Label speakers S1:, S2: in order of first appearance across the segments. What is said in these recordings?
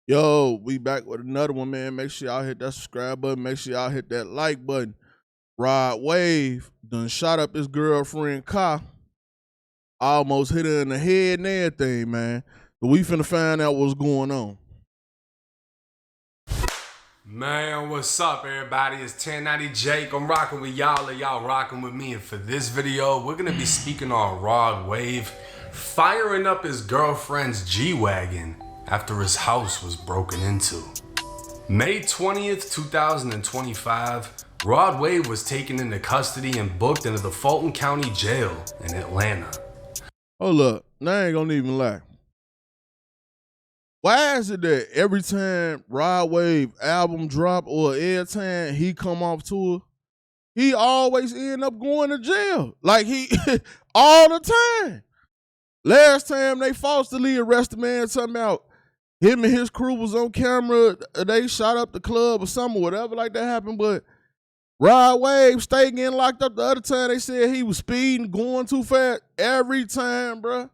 S1: Yo, we back with another one, man. Make sure y'all hit that subscribe button. Make sure y'all hit that like button. Rod Wave done shot up his girlfriend car. Almost hit her in the head and everything, man. But we finna find out what's going on.
S2: Man, what's up, everybody? It's 1090 Jake. I'm rocking with y'all, and y'all rocking with me. And for this video, we're gonna be speaking on Rod Wave firing up his girlfriend's G-Wagon after his house was broken into. May 20th, 2025, Rod Wave was taken into custody and booked into the Fulton County Jail in Atlanta.
S1: Hold up, now I ain't gonna even lie. Why is it that every time Rod Wave album drop or every time he come off tour, he always end up going to jail? Like he all the time. Last time they falsely arrested man talking about him and his crew was on camera, they shot up the club or something, whatever like that happened, but Rod Wave stayed getting locked up. The other time they said he was speeding, going too fast. Every time, bruh.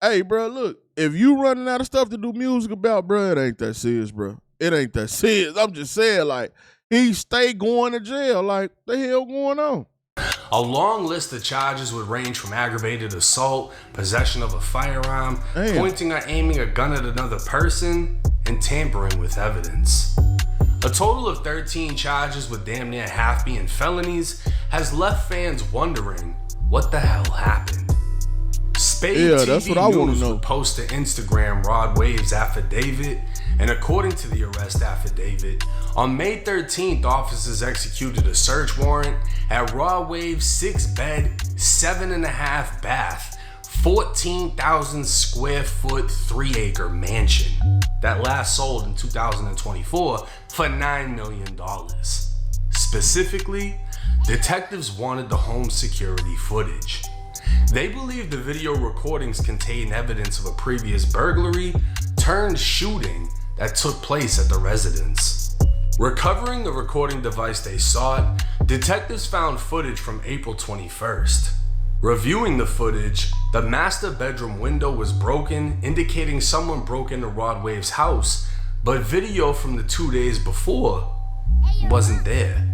S1: Hey, bruh, look, if you running out of stuff to do music about, bruh, it ain't that serious, bruh. It ain't that serious. I'm just saying, like, he stay going to jail. Like, the hell going on?
S2: A long list of charges would range from aggravated assault, possession of a firearm, pointing or aiming a gun at another person, and tampering with evidence. A total of 13 charges, with damn near half being felonies, has left fans wondering what the hell happened. Spade TV News would post to Instagram Rod Wave's affidavit, and according to the arrest affidavit, on May 13th, officers executed a search warrant at Rod Wave's 6-bed, 7.5 bath, 14,000 square foot, 3-acre mansion that last sold in 2024 for $9 million. Specifically, detectives wanted the home security footage. They believe the video recordings contain evidence of a previous burglary turned shooting that took place at the residence. Recovering the recording device they sought, detectives found footage from April 21st. Reviewing the footage, the master bedroom window was broken, indicating someone broke into Rod Wave's house, but video from the 2 days before wasn't there.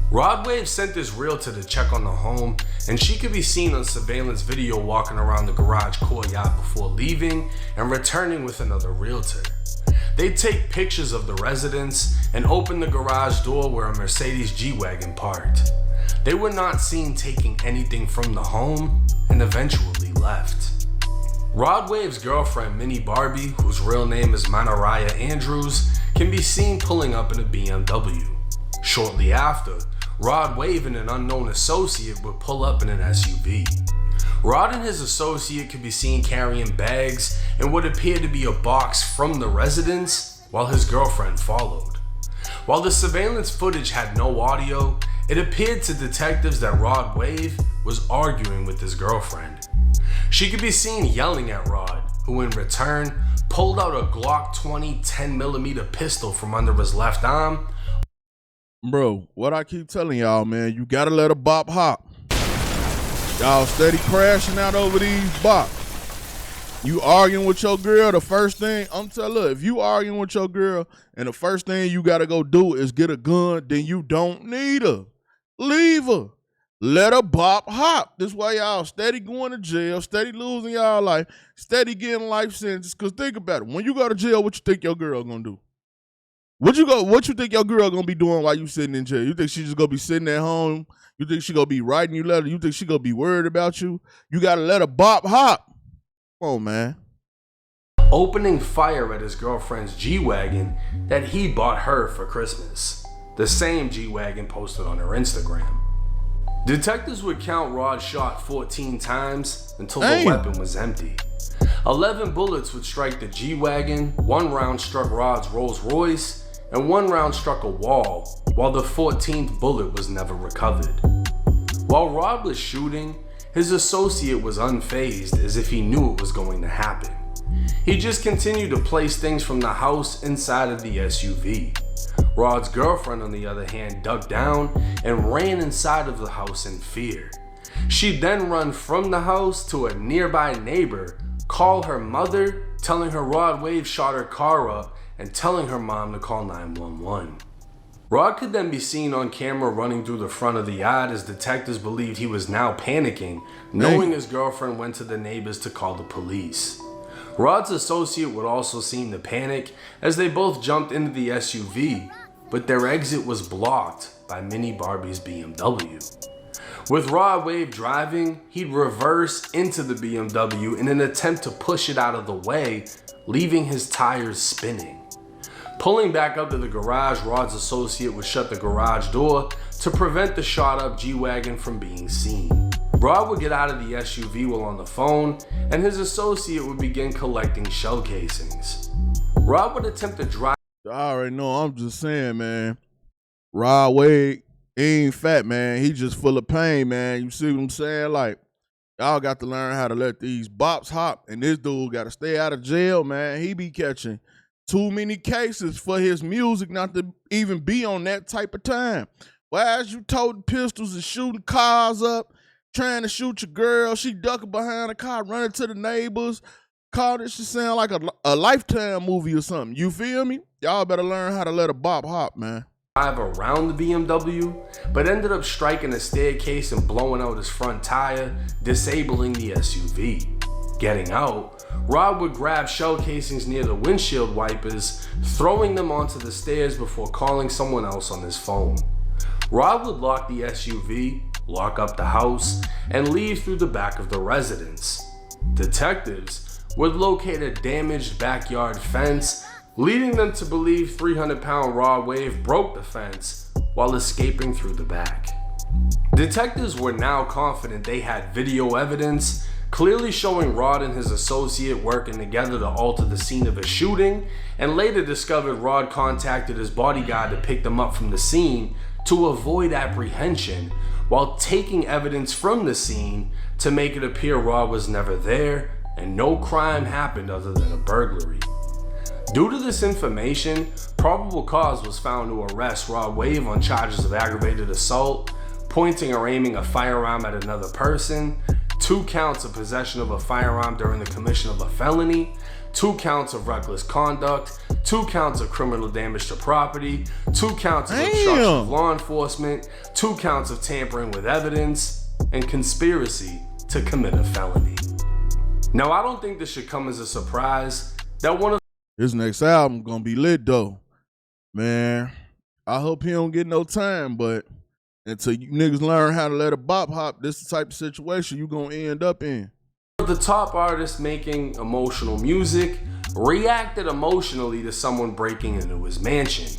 S2: Rod Wave sent his realtor to check on the home, and she could be seen on surveillance video walking around the garage courtyard before leaving and returning with another realtor. They take pictures of the residence and open the garage door where a Mercedes G-Wagon parked. They were not seen taking anything from the home and eventually left. Rod Wave's girlfriend Minnie Barbie, whose real name is Manariah Andrews, can be seen pulling up in a BMW. Shortly after, Rod Wave and an unknown associate would pull up in an SUV. Rod and his associate could be seen carrying bags and what appeared to be a box from the residence while his girlfriend followed. While the surveillance footage had no audio, it appeared to detectives that Rod Wave was arguing with his girlfriend. She could be seen yelling at Rod, who in return pulled out a Glock 20 10mm pistol from under his left arm.
S1: Bro, what I keep telling y'all, man, you gotta let a bop hop. Y'all steady crashing out over these bops. You arguing with your girl, the first thing, I'm telling you, if you arguing with your girl and the first thing you gotta go do is get a gun, then you don't need her. Leave her. Let her bop hop. This why y'all steady going to jail, steady losing y'all life, steady getting life sentences. Cause think about it. When you go to jail, what you think your girl gonna do? What you think your girl gonna be doing while you sitting in jail? You think she just gonna be sitting at home? You think she gonna be writing you letters? You think she gonna be worried about you? You gotta let her bop hop. Come on, man.
S2: Opening fire at his girlfriend's G-Wagon that he bought her for Christmas. The same G-Wagon posted on her Instagram. Detectives would count Rod shot 14 times until the weapon was empty. 11 bullets would strike the G-Wagon, 1 round struck Rod's Rolls Royce, and 1 round struck a wall, while the 14th bullet was never recovered. While Rod was shooting, his associate was unfazed, as if he knew it was going to happen. He just continued to place things from the house inside of the SUV. Rod's girlfriend, on the other hand, ducked down and ran inside of the house in fear. She'd then run from the house to a nearby neighbor, call her mother, telling her Rod Wave shot her car up and telling her mom to call 911. Rod could then be seen on camera running through the front of the yard as detectives believed he was now panicking, knowing his girlfriend went to the neighbors to call the police. Rod's associate would also seem to panic as they both jumped into the SUV, but their exit was blocked by Mini Barbie's BMW. With Rod Wave driving, he'd reverse into the BMW in an attempt to push it out of the way, leaving his tires spinning. Pulling back up to the garage, Rod's associate would shut the garage door to prevent the shot-up G-Wagon from being seen. Rod would get out of the SUV while on the phone, and his associate would begin collecting shell casings. Rod would attempt to drive.
S1: I already know, I'm just saying, man. Rod Wave, he ain't fat, man. He just full of pain, man. You see what I'm saying? Like, y'all got to learn how to let these bops hop, and this dude got to stay out of jail, man. He be catching too many cases for his music not to even be on that type of time. Whereas you toting pistols and shooting cars up, trying to shoot your girl, she ducking behind a car, running to the neighbors. Call this shit sound like a Lifetime movie or something. You feel me? Y'all better learn how to let a bop hop, man.
S2: Drive around the BMW, but ended up striking a staircase and blowing out his front tire, disabling the SUV. Getting out, Rod would grab shell casings near the windshield wipers, throwing them onto the stairs before calling someone else on his phone. Rod would lock the SUV, lock up the house, and leave through the back of the residence. Detectives would locate a damaged backyard fence, leading them to believe 300-pound Rod Wave broke the fence while escaping through the back. Detectives were now confident they had video evidence clearly showing Rod and his associate working together to alter the scene of a shooting, and later discovered Rod contacted his bodyguard to pick them up from the scene to avoid apprehension, while taking evidence from the scene to make it appear Rod was never there and no crime happened other than a burglary. Due to this information, probable cause was found to arrest Rod Wave on charges of aggravated assault, pointing or aiming a firearm at another person, 2 counts of possession of a firearm during the commission of a felony, 2 counts of reckless conduct, 2 counts of criminal damage to property, 2 counts of obstruction of law enforcement, 2 counts of tampering with evidence, and conspiracy to commit a felony. Now, I don't think this should come as a surprise that one of
S1: his next album gonna be lit though. Man, I hope he don't get no time, but until you niggas learn how to let a bop hop, this is the type of situation you gonna end up in.
S2: the top artists making emotional music reacted emotionally to someone breaking into his mansion.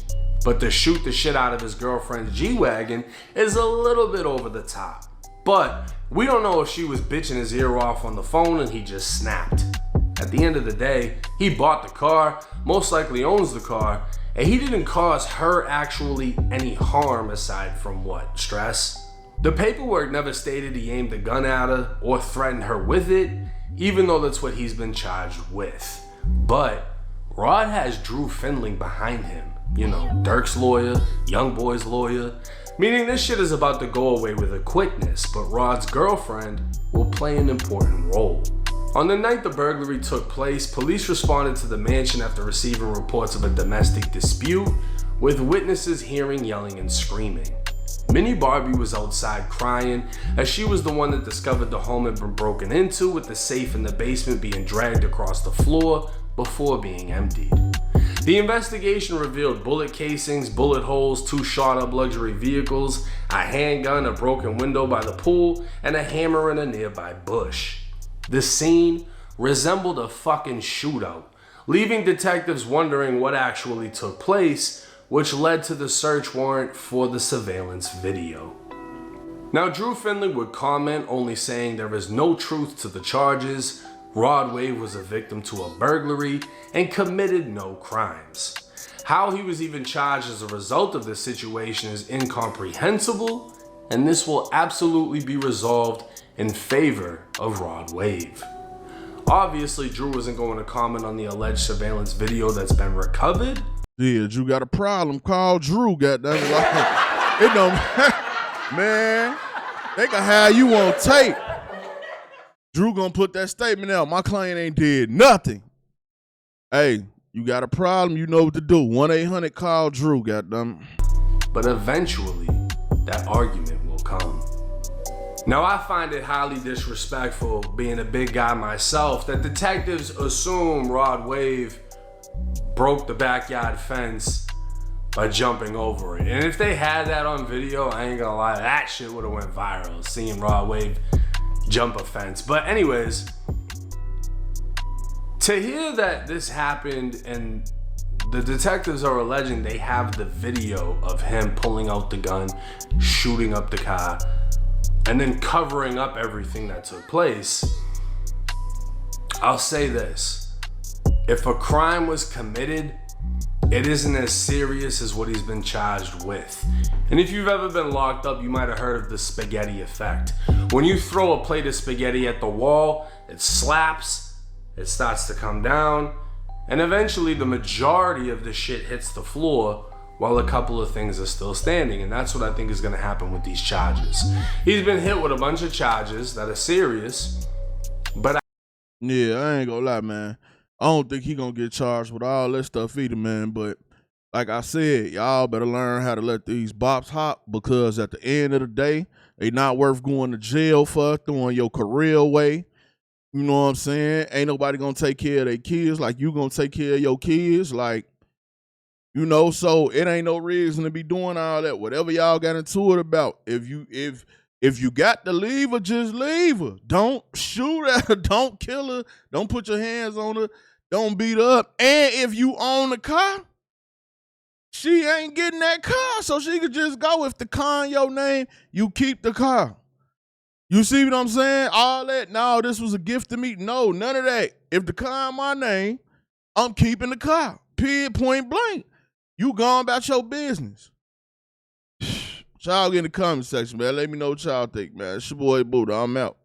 S2: But to shoot the shit out of his girlfriend's G-Wagon is a little bit over the top. But we don't know if she was bitching his ear off on the phone and he just snapped. At the end of the day, he bought the car, most likely owns the car, and he didn't cause her actually any harm aside from what? Stress? The paperwork never stated he aimed a gun at her or threatened her with it, even though that's what he's been charged with. But Rod has Drew Findling behind him. You know, Dirk's lawyer, Young Boy's lawyer, meaning this shit is about to go away with a quickness, but Rod's girlfriend will play an important role. On the night the burglary took place, police responded to the mansion after receiving reports of a domestic dispute, with witnesses hearing yelling and screaming. Mini Barbie was outside crying, as she was the one that discovered the home had been broken into, with the safe in the basement being dragged across the floor before being emptied. The investigation revealed bullet casings, bullet holes, 2 shot-up luxury vehicles, a handgun, a broken window by the pool, and a hammer in a nearby bush. The scene resembled a fucking shootout, leaving detectives wondering what actually took place, which led to the search warrant for the surveillance video. Now, Drew Findling would comment, only saying there is no truth to the charges. Rod Wave was a victim to a burglary and committed no crimes. How he was even charged as a result of this situation is incomprehensible, and this will absolutely be resolved in favor of Rod Wave. Obviously, Drew isn't going to comment on the alleged surveillance video that's been recovered.
S1: Yeah, Drew got a problem. Call Drew, goddamn. It don't, man. They can have you on tape. Drew gonna put that statement out. My client ain't did nothing. Hey, you got a problem, you know what to do. 1-800 call Drew, goddamn.
S2: But eventually, that argument will come. Now, I find it highly disrespectful, being a big guy myself, that detectives assume Rod Wave broke the backyard fence by jumping over it. And if they had that on video, I ain't gonna lie, that shit would have went viral, seeing Rod Wave jump a fence. But anyways, to hear that this happened and the detectives are alleging they have the video of him pulling out the gun, shooting up the car, and then covering up everything that took place, I'll say this. If a crime was committed, it isn't as serious as what he's been charged with. And if you've ever been locked up, you might have heard of the spaghetti effect. When you throw a plate of spaghetti at the wall, it slaps, it starts to come down, and eventually the majority of the shit hits the floor while a couple of things are still standing. And that's what I think is gonna happen with these charges. He's been hit with a bunch of charges that are serious, but
S1: Yeah, I ain't gonna lie, man. I don't think he gonna get charged with all that stuff either, man. But like I said, y'all better learn how to let these bops hop, because at the end of the day, they not worth going to jail for, throwing your career away. You know what I'm saying? Ain't nobody gonna take care of their kids like you gonna take care of your kids. Like, you know, so it ain't no reason to be doing all that. Whatever y'all got into it about. If you got to leave her, just leave her. Don't shoot at her. Don't kill her. Don't put your hands on her. Don't beat her up. And if you own the car, she ain't getting that car, so she could just go. If the car in your name, you keep the car. You see what I'm saying? All that, no, this was a gift to me. No, none of that. If the car in my name, I'm keeping the car. Period, point blank. You going about your business. Y'all get in the comment section, man. Let me know what y'all think, man. It's your boy Buddha. I'm out.